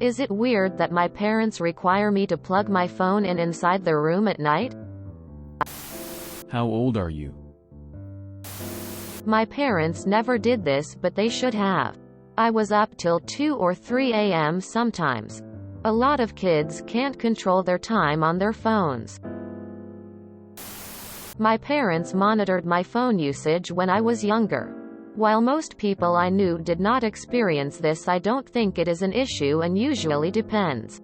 Is it weird that my parents require me to plug my phone in inside their room at night? How old are you? My parents never did this, but they should have. I was up till 2 or 3 a.m. sometimes. A lot of kids can't control their time on their phones. My parents monitored my phone usage when I was younger. While most people I knew did not experience this, I don't think it is an issue and usually depends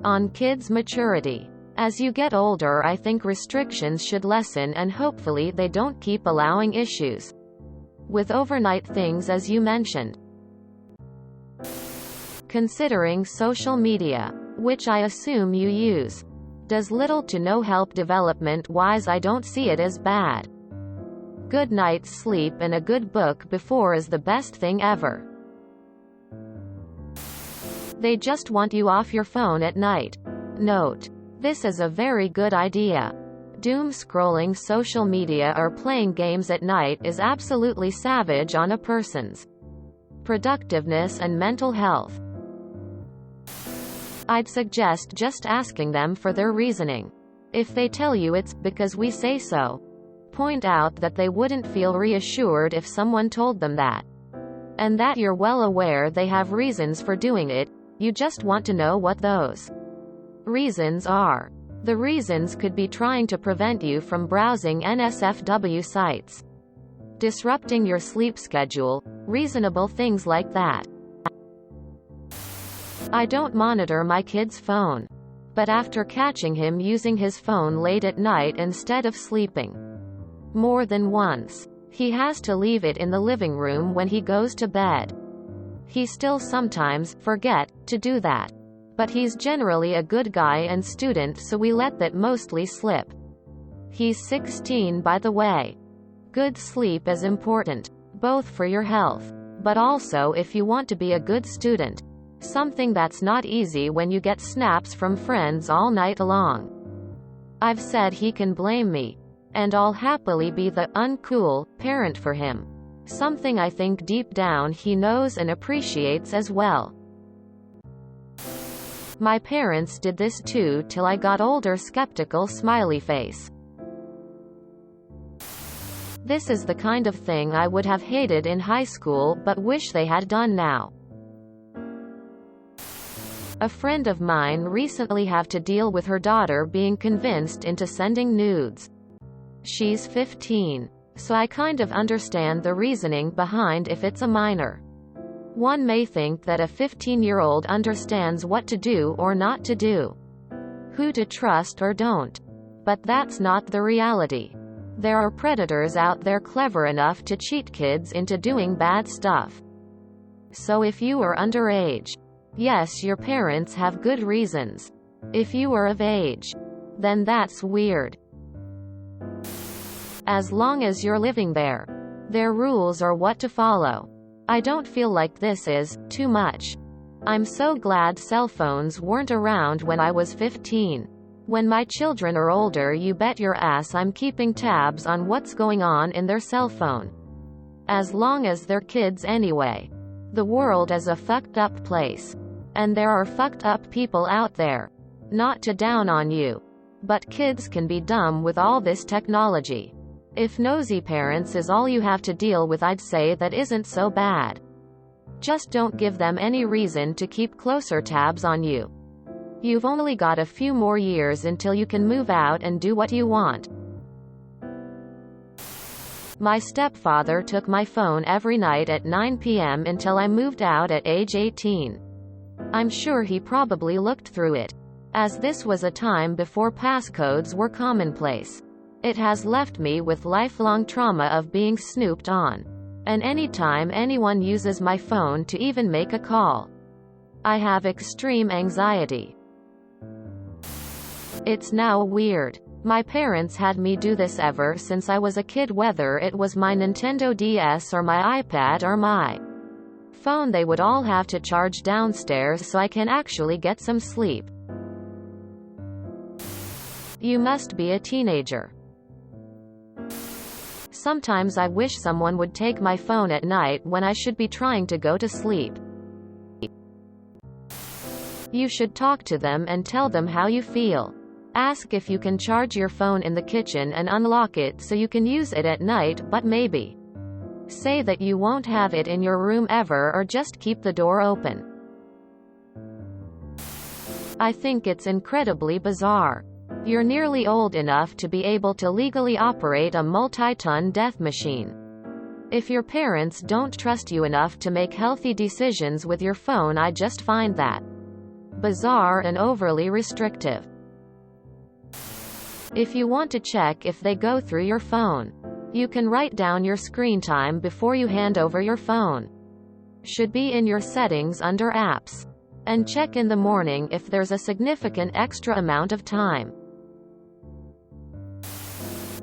on kids' maturity. As you get older, I think restrictions should lessen and hopefully they don't keep allowing issues with overnight things as you mentioned. Considering social media, which I assume you use, does little to no help development-wise. I don't see it as bad. Good night's sleep and a good book before is the best thing ever. They just want you off your phone at night. Note: this is a very good idea. Doom scrolling social media or playing games at night is absolutely savage on a person's productiveness and mental health. I'd suggest just asking them for their reasoning. If they tell you it's because we say so, point out that they wouldn't feel reassured if someone told them that, and that you're well aware they have reasons for doing it. You just want to know what those reasons are. The reasons could be trying to prevent you from browsing NSFW sites, disrupting your sleep schedule, reasonable things like that. I don't monitor my kid's phone, but after catching him using his phone late at night instead of sleeping more than once, he has to leave it in the living room when he goes to bed. He still sometimes forget to do that, but he's generally a good guy and student, so we let that mostly slip. He's 16, by the way. Good sleep is important, both for your health, but also if you want to be a good student. Something that's not easy when you get snaps from friends all night long. I've said he can blame me, and I'll happily be the uncool parent for him. Something I think deep down he knows and appreciates as well. My parents did this too till I got older. Skeptical smiley face. This is the kind of thing I would have hated in high school but wish they had done now. A friend of mine recently had to deal with her daughter being convinced into sending nudes. She's 15, so I kind of understand the reasoning behind if it's a minor. One may think that a 15-year-old understands what to do or not to do, who to trust or don't. But that's not the reality. There are predators out there clever enough to cheat kids into doing bad stuff. So if you are underage, yes, your parents have good reasons. If you are of age, then that's weird. As long as you're living there, their rules are what to follow. I don't feel like this is too much. I'm so glad cell phones weren't around when I was 15. When my children are older, you bet your ass I'm keeping tabs on what's going on in their cell phone. As long as they're kids anyway. The world is a fucked up place. And there are fucked up people out there. Not to down on you, but kids can be dumb with all this technology. If nosy parents is all you have to deal with, I'd say that isn't so bad. Just don't give them any reason to keep closer tabs on you. You've only got a few more years until you can move out and do what you want. My stepfather took my phone every night at 9 p.m. until I moved out at age 18. I'm sure he probably looked through it, as this was a time before passcodes were commonplace. It has left me with lifelong trauma of being snooped on. And anytime anyone uses my phone to even make a call, I have extreme anxiety. It's now weird. My parents had me do this ever since I was a kid, whether it was my Nintendo DS or my iPad or my phone. They would all have to charge downstairs so I can actually get some sleep. You must be a teenager. Sometimes I wish someone would take my phone at night when I should be trying to go to sleep. You should talk to them and tell them how you feel. Ask if you can charge your phone in the kitchen and unlock it so you can use it at night, but maybe say that you won't have it in your room ever, or just keep the door open. I think it's incredibly bizarre. You're nearly old enough to be able to legally operate a multi-ton death machine. If your parents don't trust you enough to make healthy decisions with your phone, I just find that bizarre and overly restrictive. If you want to check if they go through your phone, you can write down your screen time before you hand over your phone. Should be in your settings under apps. And check in the morning if there's a significant extra amount of time.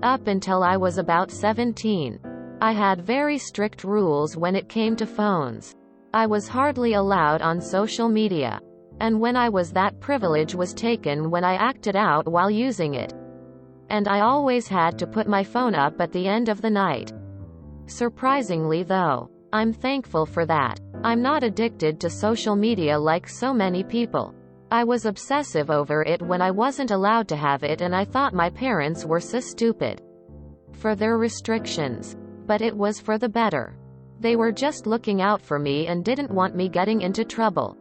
Up until I was about 17, I had very strict rules when it came to phones. I was hardly allowed on social media. And when I was, that privilege was taken when I acted out while using it. And I always had to put my phone up at the end of the night. Surprisingly though, I'm thankful for that. I'm not addicted to social media like so many people. I was obsessive over it when I wasn't allowed to have it, and I thought my parents were so stupid for their restrictions. But it was for the better. They were just looking out for me and didn't want me getting into trouble.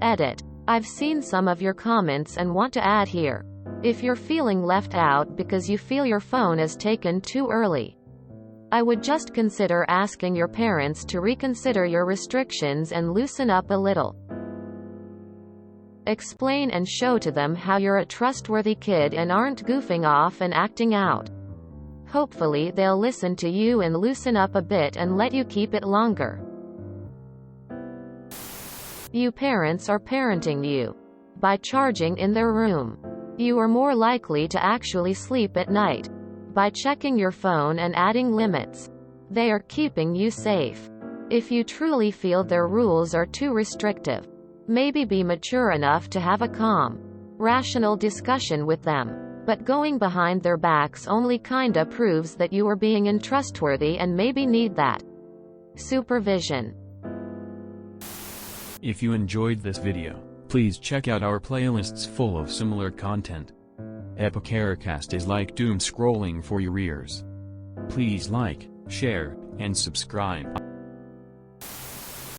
Edit. I've seen some of your comments and want to add here. If you're feeling left out because you feel your phone is taken too early, I would just consider asking your parents to reconsider your restrictions and loosen up a little. Explain and show to them how you're a trustworthy kid and aren't goofing off and acting out. Hopefully they'll listen to you and loosen up a bit and let you keep it longer. You parents are parenting you by charging in their room. You are more likely to actually sleep at night by checking your phone and adding limits. They are keeping you safe. If you truly feel their rules are too restrictive, maybe be mature enough to have a calm, rational discussion with them. But going behind their backs only kinda proves that you are being untrustworthy and maybe need that supervision. If you enjoyed this video, please check out our playlists full of similar content. TooAfraidToAsk is like doom scrolling for your ears. Please like, share, and subscribe.